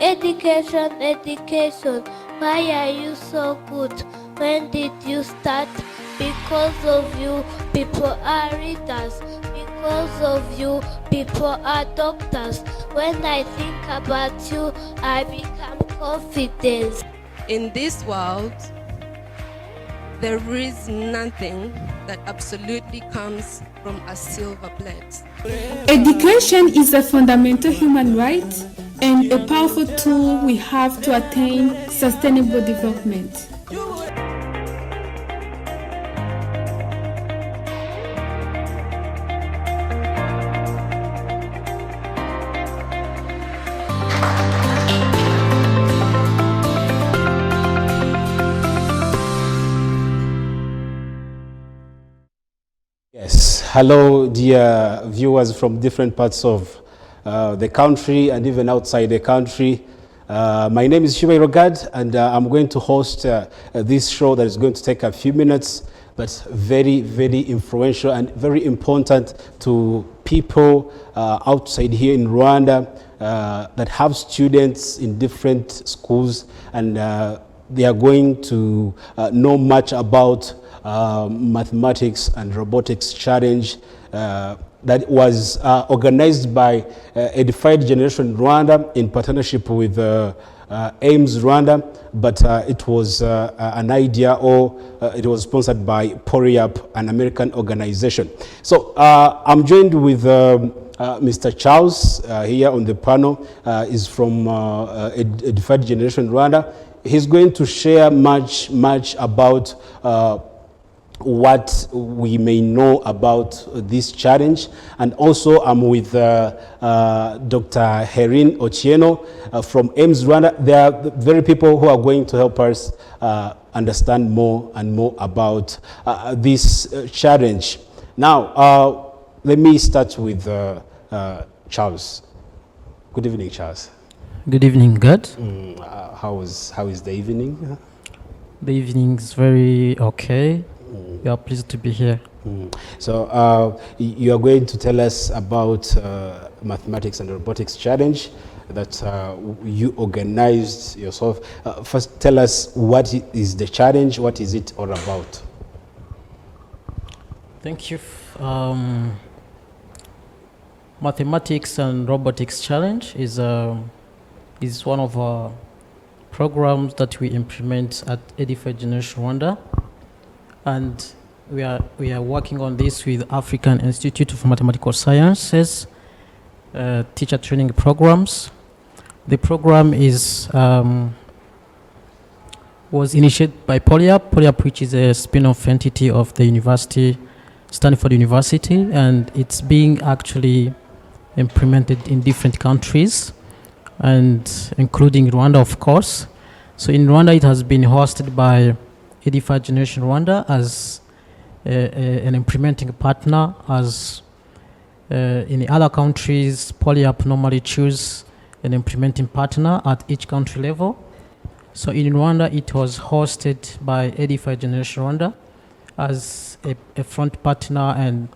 Education, education, why are you so good? When did you start? Because of you, people are readers. Because of you, people are doctors. When I think about you, I become confident. In this world, there is nothing that absolutely comes from a silver plate. Education is a fundamental human right and a powerful tool we have to attain sustainable development. Yes, hello dear viewers from different parts of the country and even outside the country. My name is Shiva Rogad, and I'm going to host this show that is going to take a few minutes, but very, very influential and very important to people outside here in Rwanda that have students in different schools, and they are going to know much about mathematics and robotics challenge that was organized by Edified Generation Rwanda in partnership with AIMS Rwanda, but it was an idea, or it was sponsored by PORIAP, an American organization. So I'm joined with Mr. Charles here on the panel. Is from Edified Generation Rwanda. He's going to share much about what we may know about this challenge. And also I'm with Dr. Herin Ochieno from AIMS Rwanda. There are the very people who are going to help us understand more and more about this challenge. Now, let me start with Charles. Good evening, Charles. Good evening, God. How is the evening? The evening is very okay. We are pleased to be here. So you are going to tell us about mathematics and robotics challenge that you organized yourself. First, tell us what is the challenge, what is it all about? Thank you. Mathematics and robotics challenge is one of our programs that we implement at Edified Generation Rwanda. And we are working on this with African Institute of Mathematical Sciences, teacher training programs. The program was initiated by PORIAP, which is a spin-off entity of the university, Stanford University, and it's being actually implemented in different countries, and including Rwanda, of course. So in Rwanda, it has been hosted by Edified Generation Rwanda as an implementing partner. As in the other countries, PORIAP normally choose an implementing partner at each country level. So in Rwanda, it was hosted by Edified Generation Rwanda as a front partner, and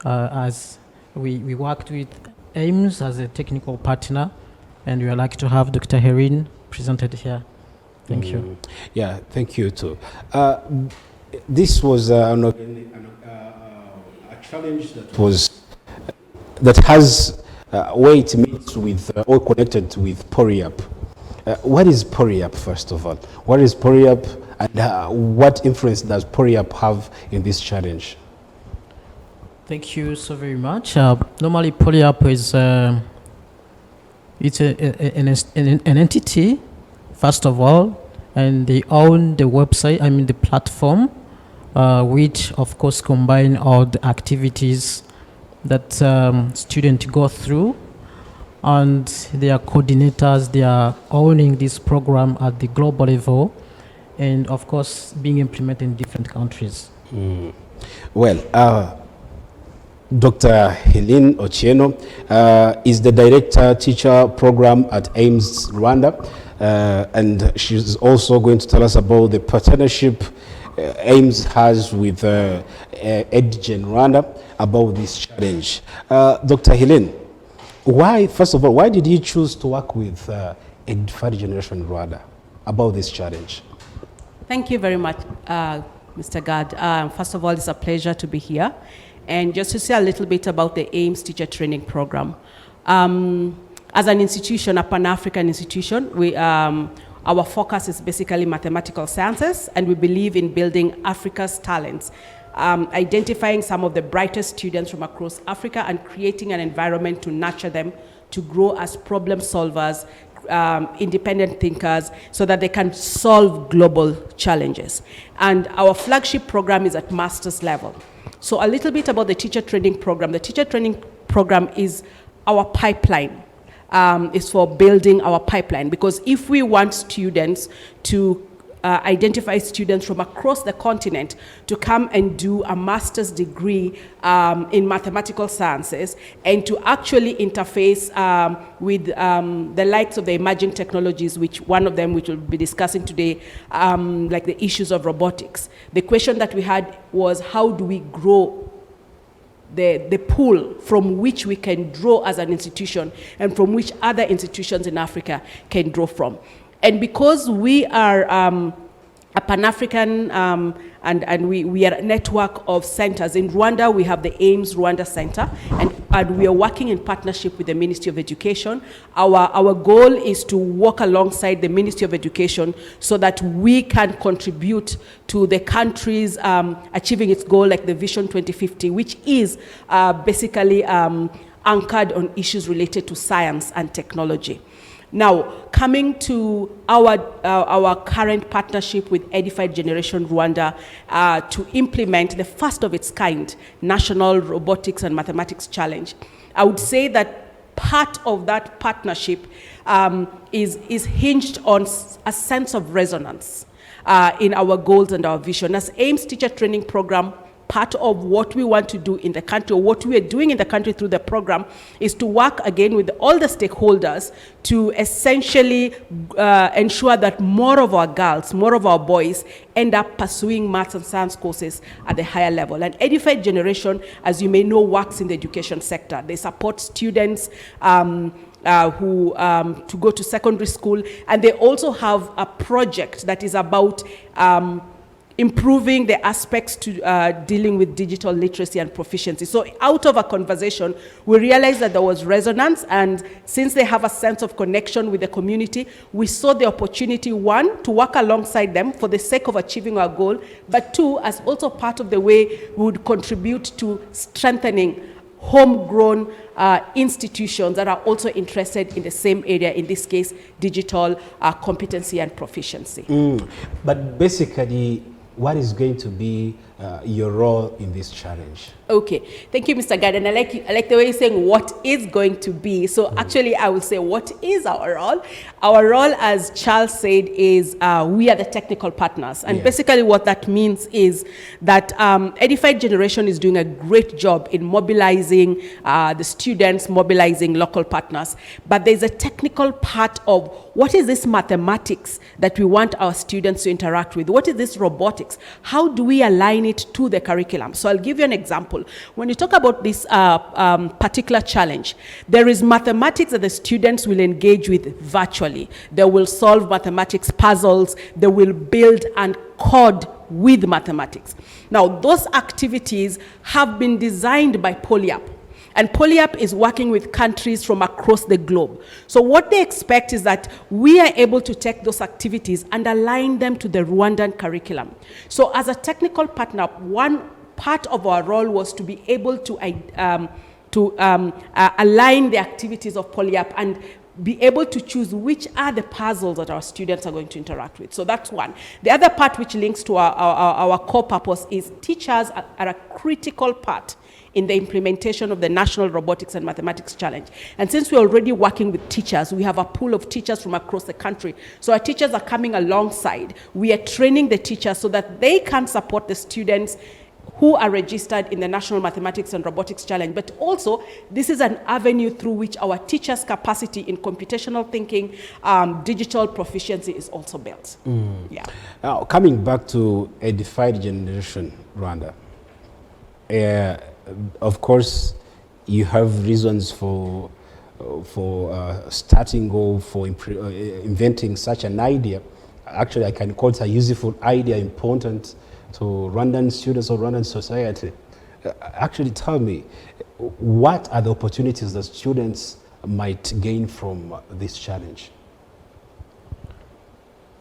as we worked with AIMS as a technical partner, and we are lucky to have Dr. Herin presented here. Thank you. Yeah, thank you too. This was a challenge that has where it meets with or connected with PORIAP. What is PORIAP, first of all? What is PORIAP, and what influence does PORIAP have in this challenge? Thank you so very much. Normally, PORIAP is an entity, first of all, and they own the website, the platform, which of course combine all the activities that students go through, and they are coordinators. They are owning this program at the global level, and of course being implemented in different countries. Well, Dr. Herin Ochieno is the Director Teacher Program at AIMS Rwanda, and she's also going to tell us about the partnership AIMS has with EdGen Rwanda about this challenge. Dr. Herin, first of all, why did you choose to work with Edified Generation Rwanda about this challenge? Thank you very much, Mr. Gad. First of all, it's a pleasure to be here. And just to say a little bit about the AIMS Teacher Training Program. As an institution, a Pan-African institution, our focus is basically mathematical sciences, and we believe in building Africa's talents, identifying some of the brightest students from across Africa and creating an environment to nurture them to grow as problem solvers, independent thinkers, so that they can solve global challenges. And our flagship program is at master's level. So a little bit about the teacher training program. The teacher training program is our pipeline. Is for building our pipeline, because if we want students to identify students from across the continent to come and do a master's degree in mathematical sciences and to actually interface with the likes of the emerging technologies, which one of them which we'll be discussing today, like the issues of robotics. The question that we had was, how do we grow the pool from which we can draw as an institution and from which other institutions in Africa can draw from. And because we are a Pan-African and we are a network of centers. In Rwanda, we have the AIMS Rwanda Center, and we are working in partnership with the Ministry of Education. Our goal is to work alongside the Ministry of Education so that we can contribute to the country's achieving its goal, like the Vision 2050, which is basically anchored on issues related to science and technology. Now, coming to our current partnership with Edified Generation Rwanda to implement the first of its kind National Robotics and Mathematics Challenge, I would say that part of that partnership is hinged on a sense of resonance in our goals and our vision. As AIMS Teacher Training Program, part of what we want to do in the country, or what we are doing in the country through the program, is to work again with all the stakeholders to essentially ensure that more of our girls, more of our boys end up pursuing maths and science courses at the higher level. And Edified Generation, as you may know, works in the education sector. They support students who to go to secondary school, and they also have a project that is about improving the aspects to dealing with digital literacy and proficiency. So out of a conversation, we realized that there was resonance, and since they have a sense of connection with the community, we saw the opportunity, one, to work alongside them for the sake of achieving our goal, but two, as also part of the way we would contribute to strengthening homegrown institutions that are also interested in the same area, in this case, digital competency and proficiency. But basically, what is going to be your role in this challenge? Okay, thank you, Mr. Gad. And I like the way you're saying what is going to be. So actually, I will say, what is our role? Our role, as Charles said, is we are the technical partners. And basically what that means is that Edified Generation is doing a great job in mobilizing the students, mobilizing local partners. But there's a technical part of what is this mathematics that we want our students to interact with? What is this robotics? How do we align it to the curriculum? So I'll give you an example. When you talk about this particular challenge, there is mathematics that the students will engage with virtually. They will solve mathematics puzzles. They will build and code with mathematics. Now, those activities have been designed by PolyApp. And PolyApp is working with countries from across the globe. So what they expect is that we are able to take those activities and align them to the Rwandan curriculum. So as a technical partner, one part of our role was to be able to align the activities of PolyApp and be able to choose which are the puzzles that our students are going to interact with. So that's one. The other part which links to our core purpose is teachers are a critical part in the implementation of the National Robotics and Mathematics Challenge. And since we're already working with teachers, we have a pool of teachers from across the country. So our teachers are coming alongside. We are training the teachers so that they can support the students who are registered in the National Mathematics and Robotics Challenge. But also, this is an avenue through which our teachers' capacity in computational thinking, digital proficiency is also built. Yeah. Now, coming back to Edified Generation Rwanda, of course, you have reasons for starting or for inventing such an idea. Actually, I can call it a useful idea, important to Rwandan students or Rwandan society. Actually, tell me, what are the opportunities that students might gain from this challenge?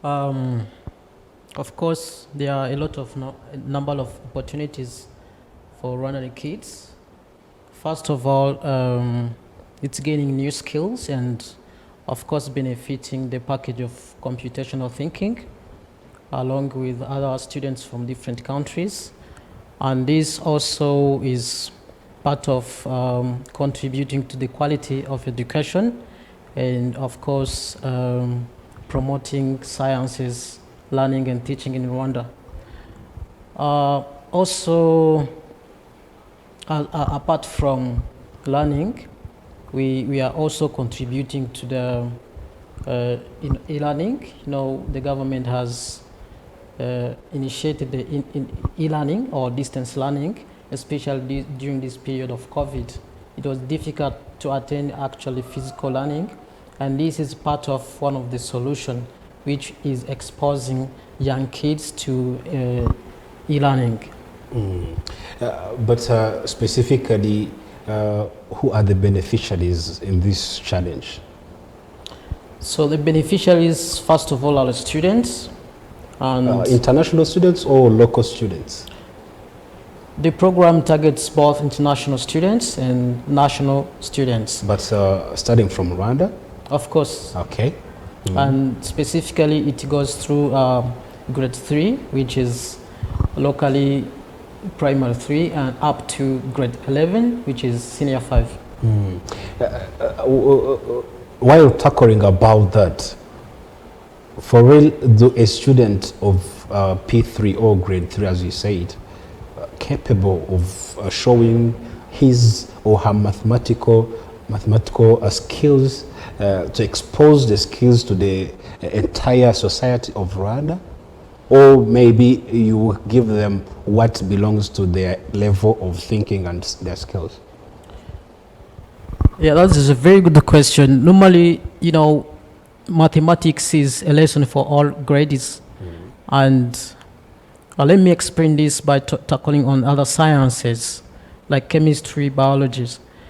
Of course, there are a lot of number of opportunities for Rwandan kids. First of all, it's gaining new skills and, of course, benefiting the package of computational thinking, along with other students from different countries. And this also is part of contributing to the quality of education and, of course, promoting sciences, learning and teaching in Rwanda. Also, apart from learning, we are also contributing to the in e-learning. You know, the government has initiated the e-learning or distance learning, especially during this period of COVID. It was difficult to attend actually physical learning, and this is part of one of the solutions, which is exposing young kids to e-learning. But specifically, who are the beneficiaries in this challenge? So the beneficiaries, first of all, are the students. And international students or local students? The program targets both international students and national students. But starting from Rwanda? Of course. Okay. And specifically, it goes through grade 3, which is locally primary 3, and up to grade 11, which is senior 5. While tackling about that, for real, do a student of P3 or grade 3, as you said, capable of showing his or her mathematical skills, to expose the skills to the entire society of Rwanda? Or maybe you give them what belongs to their level of thinking and their skills? Yeah, that is a very good question. Normally, you know, mathematics is a lesson for all grades. And let me explain this by tackling on other sciences like chemistry, biology.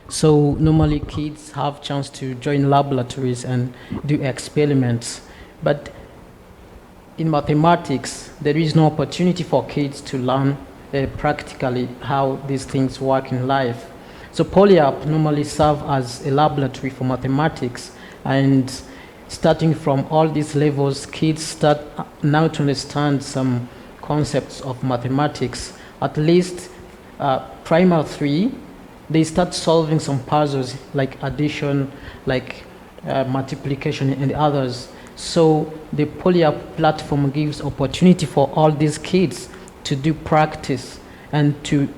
So normally kids have chance to join laboratories and do experiments. But in mathematics, there is no opportunity for kids to learn practically how these things work in life. So PolyApp normally serve as a laboratory for mathematics, and starting from all these levels, kids start now to understand some concepts of mathematics. At least primary 3, they start solving some puzzles like addition, like multiplication and others. So the PolyApp platform gives opportunity for all these kids to do practice and to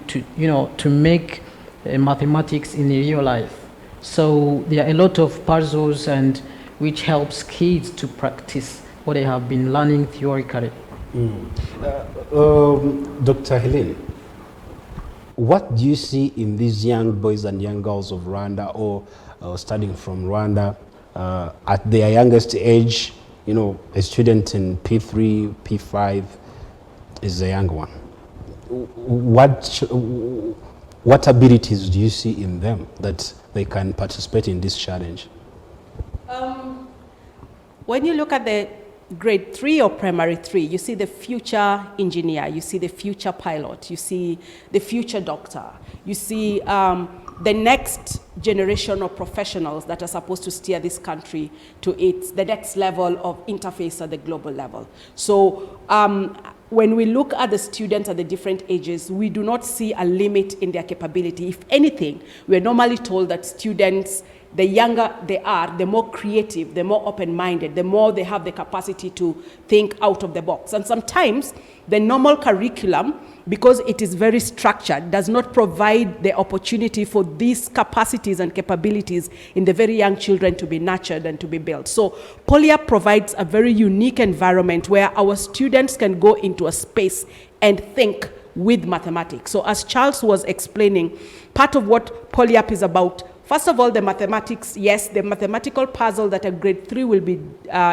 make mathematics in real life. So there are a lot of puzzles and which helps kids to practice what they have been learning theoretically. Dr. Helene, what do you see in these young boys and young girls of Rwanda, or studying from Rwanda, at their youngest age? You know, a student in P3, P5 is a young one. What abilities do you see in them that they can participate in this challenge? When you look at the grade 3 or primary 3, you see the future engineer, you see the future pilot, you see the future doctor, you see the next generation of professionals that are supposed to steer this country to the next level of interface at the global level. So when we look at the students at the different ages, we do not see a limit in their capability. If anything, we're normally told that students, the younger they are, the more creative, the more open-minded, the more they have the capacity to think out of the box. And sometimes the normal curriculum, because it is very structured, does not provide the opportunity for these capacities and capabilities in the very young children to be nurtured and to be built. So PolyApp provides a very unique environment where our students can go into a space and think with mathematics. So as Charles was explaining, part of what PolyApp is about First of all, the mathematics, yes, the mathematical puzzle that a grade 3 will be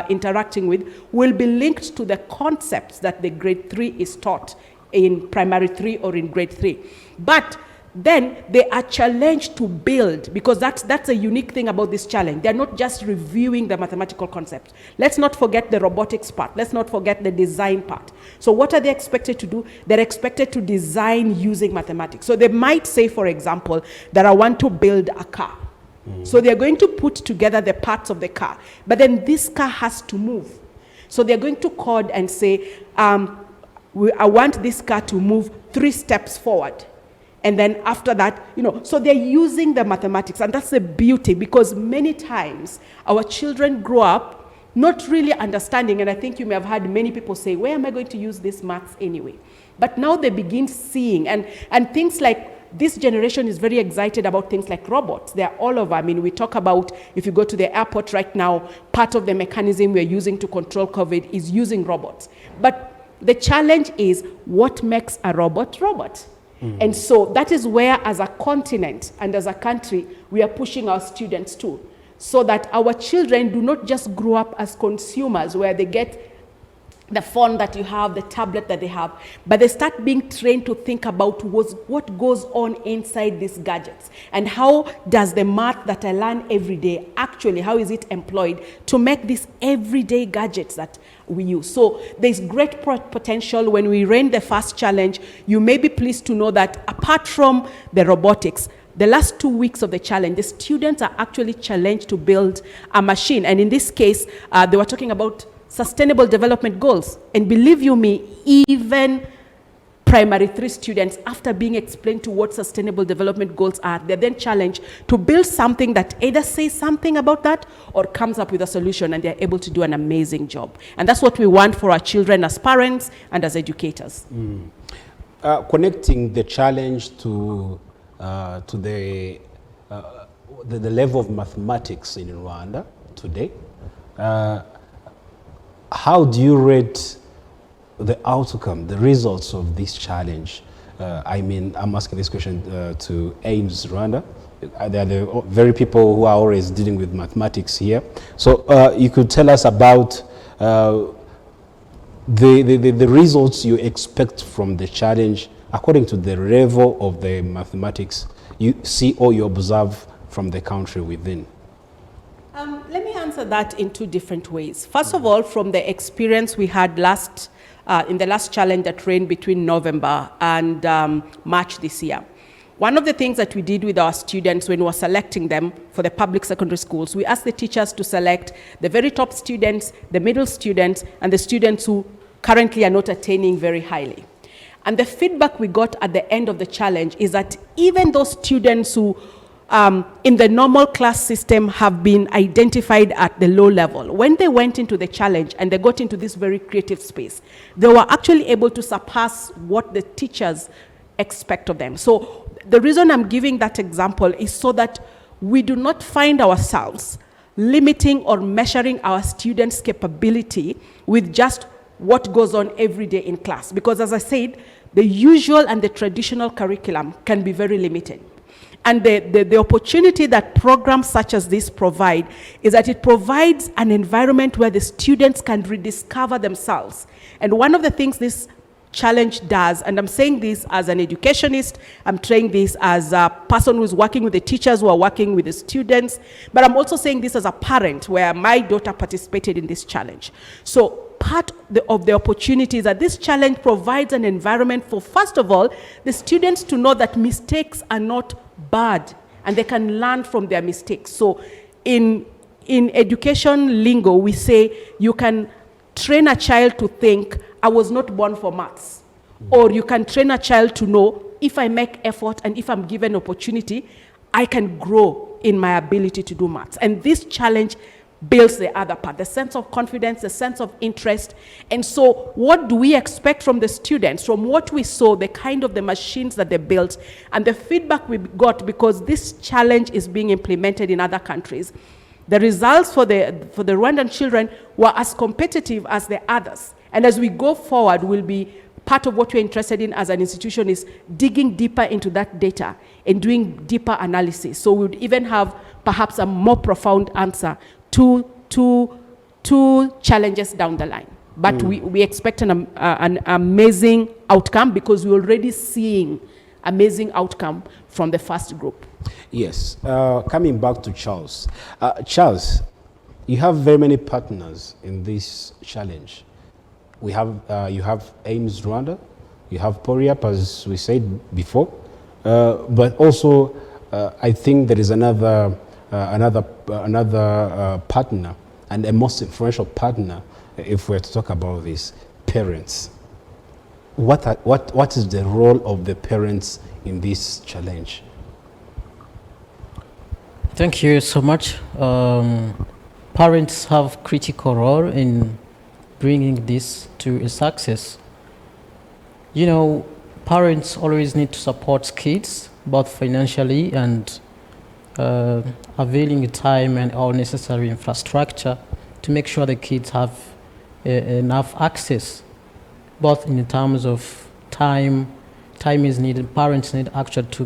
interacting with will be linked to the concepts that the grade 3 is taught in primary 3 or in grade 3. But then they are challenged to build, because that's a unique thing about this challenge. They're not just reviewing the mathematical concepts. Let's not forget the robotics part. Let's not forget the design part. So what are they expected to do? They're expected to design using mathematics. So they might say, for example, that I want to build a car. So they're going to put together the parts of the car. But then this car has to move. So they're going to code and say, I want this car to move 3 steps forward. And then after that, so they're using the mathematics, and that's the beauty, because many times our children grow up not really understanding, and I think you may have heard many people say, where am I going to use this maths anyway? But now they begin seeing, and things like this generation is very excited about things like robots. They're all over. I mean, we talk about, if you go to the airport right now, part of the mechanism we're using to control COVID is using robots. But the challenge is, what makes a robot robot? And so that is where, as a continent and as a country, we are pushing our students to, so that our children do not just grow up as consumers where they get the phone that you have, the tablet that they have, but they start being trained to think about what goes on inside these gadgets, and how does the math that I learn every day actually, how is it employed to make these everyday gadgets that we use. So there's great potential. When we ran the first challenge, you may be pleased to know that apart from the robotics, the last 2 weeks of the challenge, the students are actually challenged to build a machine. And in this case, they were talking about Sustainable Development Goals. And believe you me, even primary 3 students, after being explained to what Sustainable Development Goals are, they're then challenged to build something that either says something about that or comes up with a solution, and they're able to do an amazing job. And that's what we want for our children as parents and as educators. Connecting the challenge to the level of mathematics in Rwanda today, how do you rate the outcome, the results of this challenge? I mean, I'm asking this question to AIMS Rwanda. They are the very people who are always dealing with mathematics here. So you could tell us about the results you expect from the challenge according to the level of the mathematics you see or you observe from the country within. Let me answer that in 2 different ways. First of all, from the experience we had in the last challenge that ran between November and March this year. One of the things that we did with our students when we were selecting them for the public secondary schools, we asked the teachers to select the very top students, the middle students, and the students who currently are not attaining very highly. And the feedback we got at the end of the challenge is that even those students who in the normal class system have been identified at the low level, when they went into the challenge and they got into this very creative space, they were actually able to surpass what the teachers expect of them. So the reason I'm giving that example is so that we do not find ourselves limiting or measuring our students' capability with just what goes on every day in class. Because as I said, the usual and the traditional curriculum can be very limited. And the opportunity that programs such as this provide is that it provides an environment where the students can rediscover themselves. And one of the things this challenge does, and I'm saying this as an educationist, I'm saying this as a person who's working with the teachers who are working with the students, but I'm also saying this as a parent where my daughter participated in this challenge. So part of the opportunity is that this challenge provides an environment for, first of all, the students to know that mistakes are not bad and they can learn from their mistakes. So in education lingo, we say you can train a child to think, I was not born for maths. Or you can train a child to know, if I make effort and if I'm given opportunity, I can grow in my ability to do maths. And this challenge builds the other part, the sense of confidence, the sense of interest. And so what do we expect from the students? From what we saw, the kind of the machines that they built, and the feedback we got, because this challenge is being implemented in other countries, the results for the Rwandan children were as competitive as the others. And as we go forward, we'll be part of what we're interested in as an institution is digging deeper into that data and doing deeper analysis. So we would even have perhaps a more profound answer to challenges down the line. But we expect an amazing outcome because we're already seeing amazing outcome from the first group. Yes. Coming back to Charles. Charles, you have very many partners in this challenge. We have, you have AIMS Rwanda, you have PORIAP, as we said before, but also I think there is another partner, and a most influential partner, if we're to talk about this, parents. What is the role of the parents in this challenge? Thank you so much. Parents have critical role in bringing this to a success. You know, parents always need to support kids, both financially and availing time and all necessary infrastructure to make sure the kids have enough access, both in terms of time. Time is needed. Parents need actually to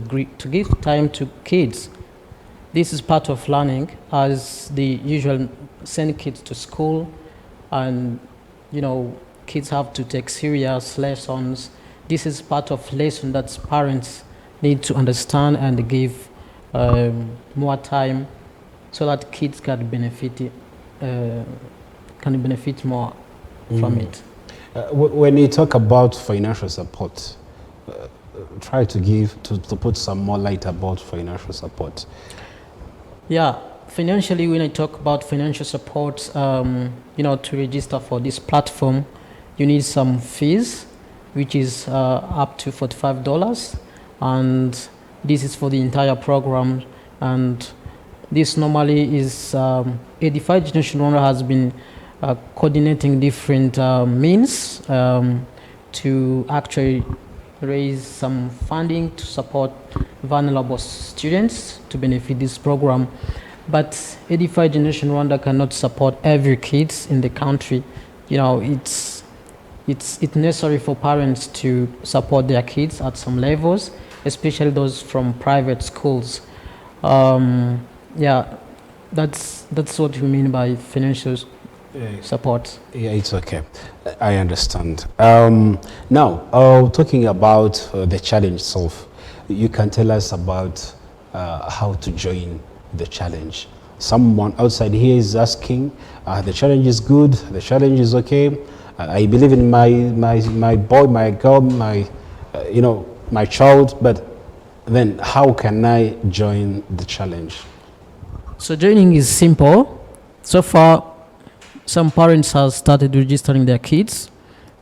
give time to kids. This is part of learning, as the usual send kids to school, and you know, kids have to take serious lessons. This is part of lesson that parents need to understand and give more time so that kids can benefit more from it. When you talk about financial support, try to put some more light about financial support. Yeah, financially, when I talk about financial support, you know, to register for this platform, you need some fees, which is up to $45, and this is for the entire program. And this normally is EDI Generation Rwanda has been coordinating different means to actually raise some funding to support vulnerable students to benefit this program. But EDI Generation Rwanda cannot support every kid in the country. You know, it's necessary for parents to support their kids at some levels, especially those from private schools. Yeah, that's what we mean by financial support. Yeah, it's okay. I understand. Now, talking about the challenge itself, you can tell us about how to join the challenge. Someone outside here is asking, the challenge is good, the challenge is okay. I believe in my boy, my girl, my my child, but then how can I join the challenge? So joining is simple. So far, some parents have started registering their kids.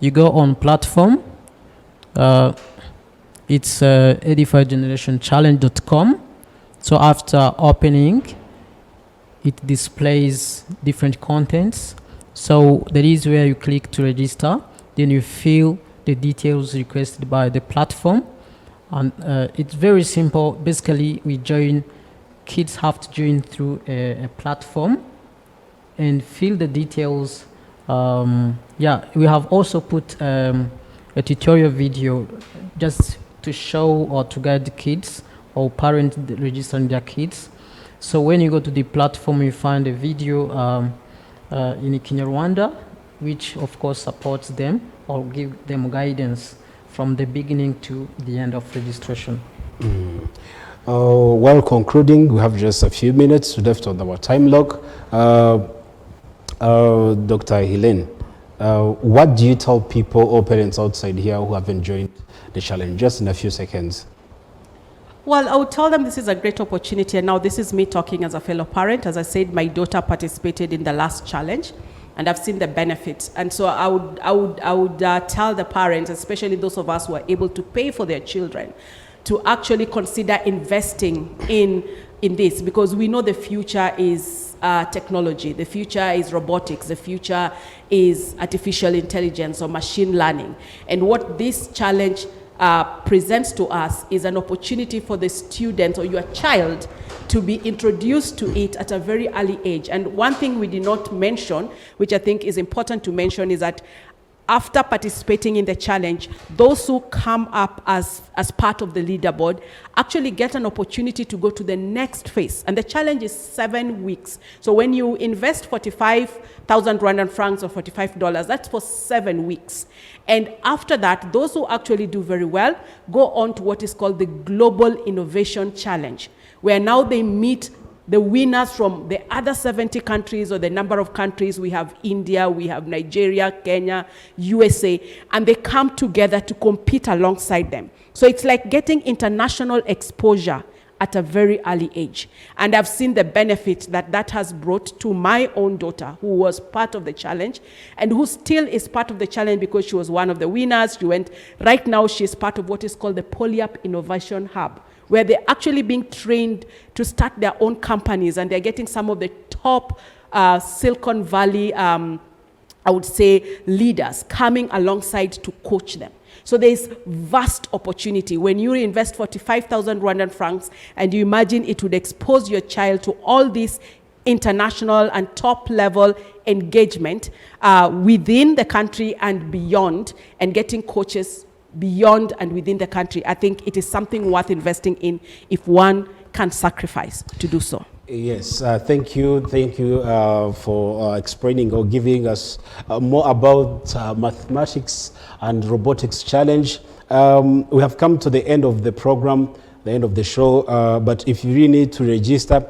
You go on platform. It's edifiedgenerationchallenge.com. So after opening, it displays different contents. So that is where you click to register. Then you fill the details requested by the platform. And it's very simple. Basically, kids have to join through a platform and fill the details. Yeah, we have also put a tutorial video just to show or to guide the kids or parents registering their kids. So when you go to the platform, you find a video in Kinyarwanda, which of course supports them or give them guidance from the beginning to the end of registration. Well, concluding, we have just a few minutes left on our time log. Dr. Helene, what do you tell people or parents outside here who haven't joined the challenge? Just in a few seconds. Well, I would tell them this is a great opportunity, and now this is me talking as a fellow parent. As I said, my daughter participated in the last challenge, and I've seen the benefits. And so I would tell the parents, especially those of us who are able to pay for their children, to actually consider investing in this, because we know the future is technology, the future is robotics, the future is artificial intelligence or machine learning. And what this challenge presents to us is an opportunity for the student or your child to be introduced to it at a very early age. And one thing we did not mention, which I think is important to mention, is that after participating in the challenge, those who come up as part of the leaderboard actually get an opportunity to go to the next phase. And the challenge is 7 weeks. So when you invest 45,000 Rwandan francs or $45, that's for 7 weeks. And after that, those who actually do very well go on to what is called the Global Innovation Challenge, where now they meet the winners from the other 70 countries, or the number of countries. We have India, we have Nigeria, Kenya, USA, and they come together to compete alongside them. So it's like getting international exposure at a very early age. And I've seen the benefit that that has brought to my own daughter, who was part of the challenge and who still is part of the challenge because she was one of the winners. Right now she's part of what is called the PolyApp Innovation Hub, where they're actually being trained to start their own companies, and they're getting some of the top Silicon Valley, I would say, leaders coming alongside to coach them. So there's vast opportunity. When you invest 45,000 Rwandan francs and you imagine it would expose your child to all this international and top-level engagement within the country and beyond, and getting coaches beyond and within the country, I think it is something worth investing in if one can sacrifice to do so. Yes, thank you for explaining or giving us more about mathematics and robotics challenge. We have come to the end of the program, the end of the show, but if you really need to register,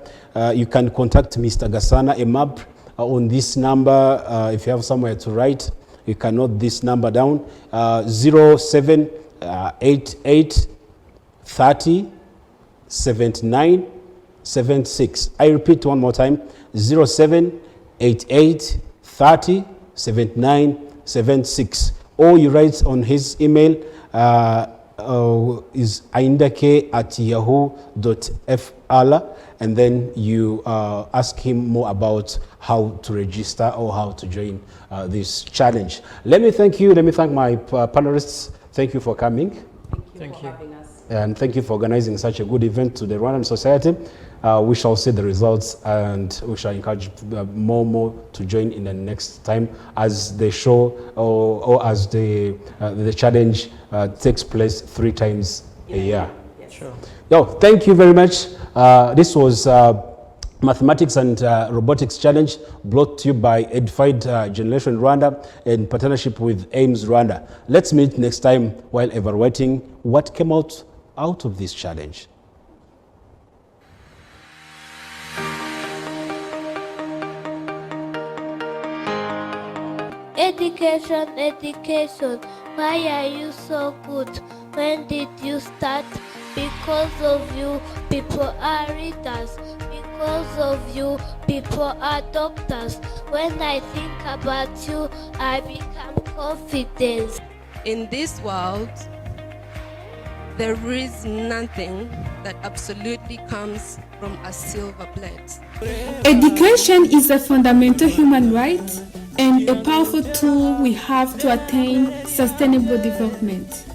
you can contact Mr. Gasana Emab on this number. If you have somewhere to write, you can note this number down, 0788 30 79 76. I repeat one more time, 0788 30 79 76. Or you write on his email, is aindake@yahoo.fr, and then you ask him more about how to register or how to join this challenge. Let me thank you. Let me thank my panelists. Thank you for coming. Thank you for having us. And thank you for organizing such a good event to the Rwandan Society. We shall see the results, and we shall encourage more to join in the next time as the show or as the challenge takes place 3 times a year. Yes. Sure. No, thank you very much. This was Mathematics and Robotics Challenge, brought to you by Edified Generation Rwanda in partnership with AIMS Rwanda. Let's meet next time while evaluating what came out of this challenge. Education, education, why are you so good? When did you start? Because of you, people are readers. Because of you, people are doctors. When I think about you, I become confident. In this world, there is nothing that absolutely comes from a silver plate. Education is a fundamental human right and a powerful tool we have to attain sustainable development.